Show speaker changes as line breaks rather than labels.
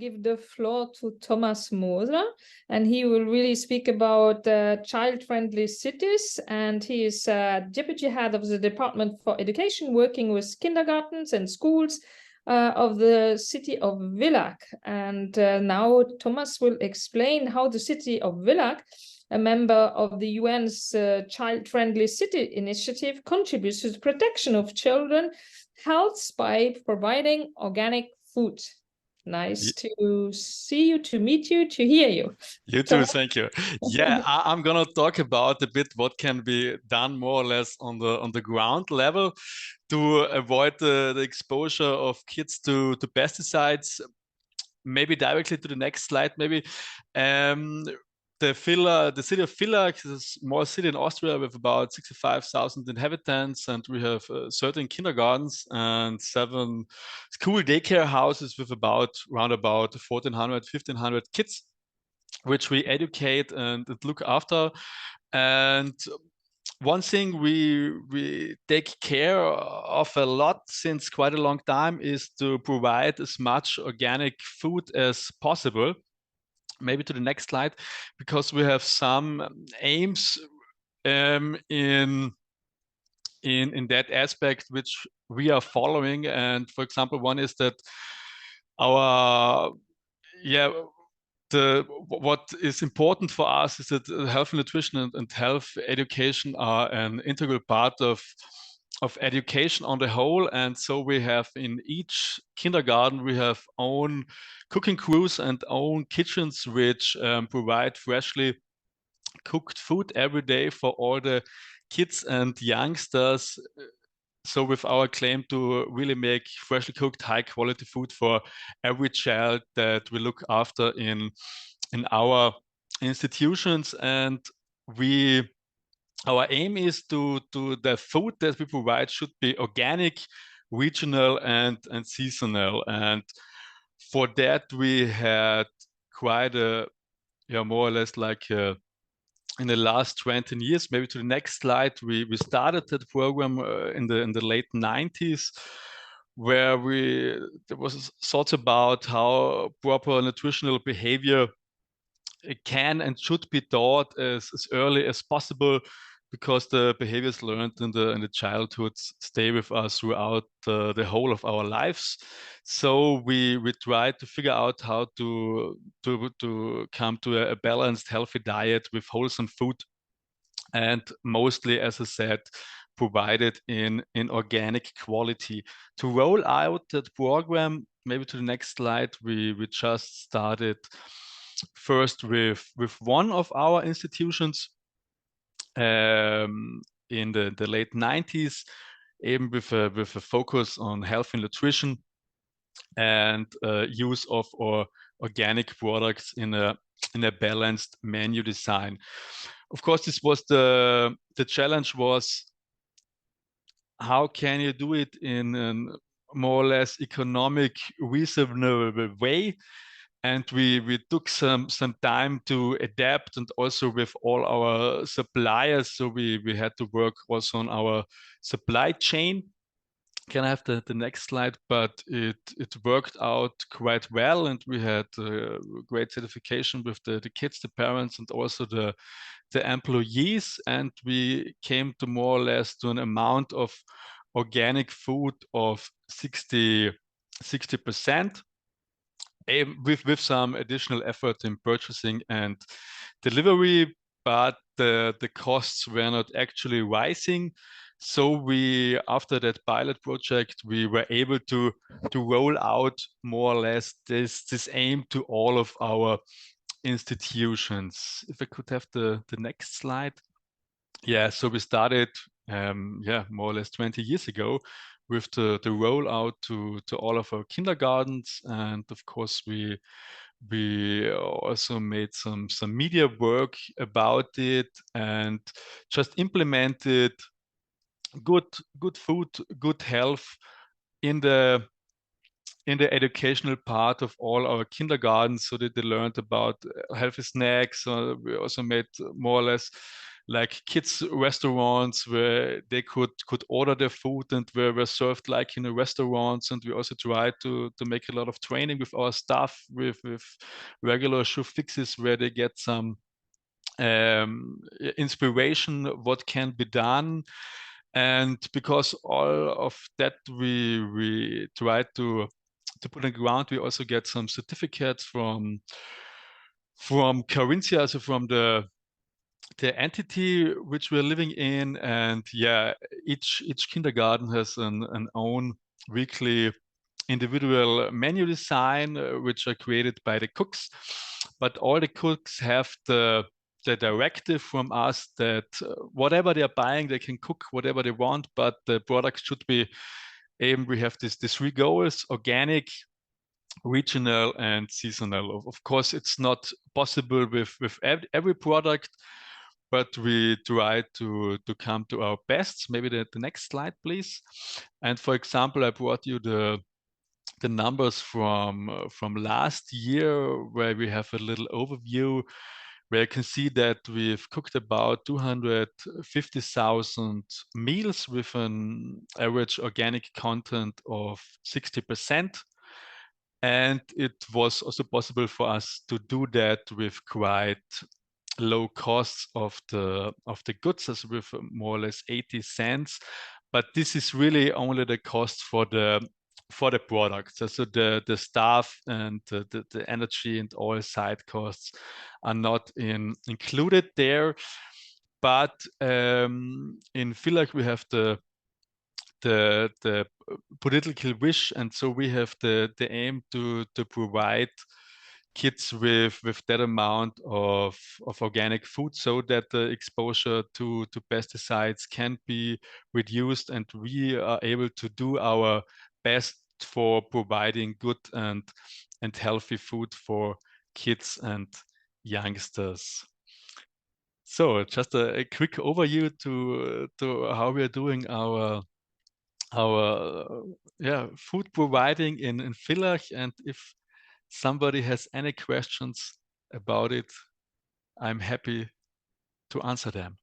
give the floor to Thomas Moser, and he will really speak about child-friendly cities. And he is deputy head of the Department for Education, working with kindergartens and schools of the City of Villach. And now Thomas will explain how the City of Villach, a member of the UN's Child-Friendly City Initiative, contributes to the protection of children health by providing organic food. Nice to see you, to meet you, to hear you.
You too, thank you. Yeah, I'm gonna talk about a bit what can be done more or less on the ground level to avoid the exposure of kids to pesticides. Maybe directly to the next slide, maybe. The city of Villach is a small city in Austria with about 65,000 inhabitants, and we have 13 kindergartens and 7 school daycare houses with around about 1,400, 1,500 kids, which we educate and look after. And one thing we take care of a lot since quite a long time is to provide as much organic food as possible. Maybe to the next slide, because we have some aims in that aspect which we are following. And for example, one is that what is important for us is that health and nutrition and health education are an integral part of education on the whole. And so we have in each kindergarten, we have own cooking crews and own kitchens which provide freshly cooked food every day for all the kids and youngsters. So with our claim to really make freshly cooked, high quality food for every child that we look after in our institutions. And our aim is to the food that we provide should be organic, regional, and seasonal. And for that, we had quite more or less like in the last 20 years, maybe to the next slide, we started that program in the late 90s, where there was thoughts about how proper nutritional behavior can and should be taught as early as possible, because the behaviors learned in the childhood stay with us throughout the whole of our lives. So we tried to figure out how to come to a balanced, healthy diet with wholesome food, and mostly, as I said, provided in organic quality. To roll out that program, maybe to the next slide, we just started first with one of our institutions in the late 90s, even with a focus on health and nutrition and use of organic products in a balanced menu design. Of course, this was the challenge was, how can you do it in a more or less economic, reasonable way? And we took some time to adapt, and also with all our suppliers. So we had to work also on our supply chain. Can I have the next slide? But it worked out quite well, and we had great certification with the kids, the parents, and also the employees. And we came to more or less to an amount of organic food of 60%. With some additional effort in purchasing and delivery, but the costs were not actually rising. So after that pilot project, we were able to roll out more or less this aim to all of our institutions. If I could have the next slide. Yeah, so we started more or less 20 years ago with the rollout to all of our kindergartens. And of course, we also made some media work about it, and just implemented good food, good health in the educational part of all our kindergartens, so that they learned about healthy snacks. We also made more or less like kids restaurants where they could order their food and were served like in a restaurants. And we also try to make a lot of training with our staff with regular shoe fixes where they get some inspiration what can be done. And because all of that we try to put on the ground, we also get some certificates from Carinthia, so from the entity which we're living in. And yeah, each kindergarten has an own weekly individual menu design, which are created by the cooks. But all the cooks have the directive from us that whatever they're buying, they can cook whatever they want, but the product should be, we have these 3 goals: organic, regional, and seasonal. Of course, it's not possible with every product, but we try to come to our best. Maybe the next slide, please. And for example, I brought you the numbers from last year, where we have a little overview, where you can see that we've cooked about 250,000 meals with an average organic content of 60%. And it was also possible for us to do that with quite low costs of the goods, as with more or less 80 cents. But this is really only the cost for the products. So the staff and the energy and all side costs are not included there. But in Villach we have the political wish, and so we have the aim to provide kids with that amount of organic food, so that the exposure to pesticides can be reduced, and we are able to do our best for providing good and healthy food for kids and youngsters. So just a quick overview to how we are doing our food providing in Villach. And if somebody has any questions about it, I'm happy to answer them.